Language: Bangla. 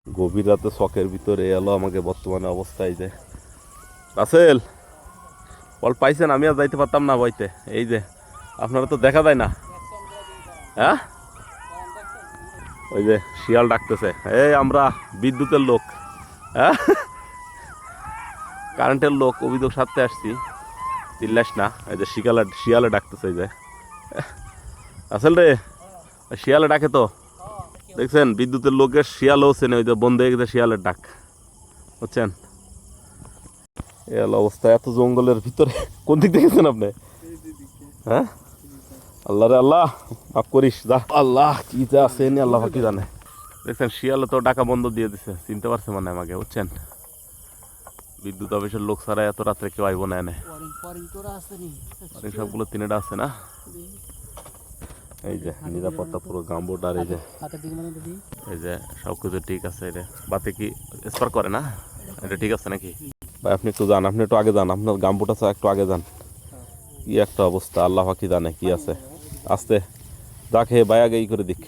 গভীর রাতে শখের ভিতরে এলো আমাকে বর্তমানে অবস্থায় যে রাসেল বল পাইছেন, আমি আর যাইতে পারতাম না বইতে। এই যে আপনারা তো দেখা যায় না। হ্যাঁ, ওই যে শিয়াল ডাকতেছে, এই আমরা বিদ্যুতের লোক, হ্যাঁ কারেন্টের লোক, অভিযোগ সারতে আসছি, চিল্লাস না। এই যে শিয়ালে ডাকতেছে। এই যে আসল রে, শিয়ালে ডাকে তো, দেখছেন বিদ্যুতের লোকের শিয়ালও চেনে, ওই যে বন্ধ হয়ে গেছে শিয়ালের ডাক, বুঝছেন। এ অবস্থা এত জঙ্গলের ভিতরে। কোন দিক দেখেছেন আপনি? হ্যাঁ, আল্লাহ রে আল্লাহ, মাফ করিস যা। আল্লাহ কি যা আছে আল্লাহ কি জানে। দেখছেন শিয়ালে তো ডাকা বন্ধ দিয়ে দিছে, চিনতে পারছে মানে আমাকে, বুঝছেন। বিদ্যুৎ অফিসের লোক ছাড়া এত রাত্রে কেউ আইব না এনে। সবগুলো তিনেটা আছে না। এই যে নিরাপত্তা পুরো গাম্বোট, আর এই যে সবকিছু ঠিক আছে। এটা বাতে কি স্পার করে না, এটা ঠিক আছে নাকি ভাই? আপনি একটু যান, আপনি একটু আগে যান, আপনার গাম্বোট আছে একটু আগে যান। কি একটা অবস্থা, আল্লাহ কি জানে কি আছে। আস্তে যা খেয়ে ভাই আগে ই করে দিক।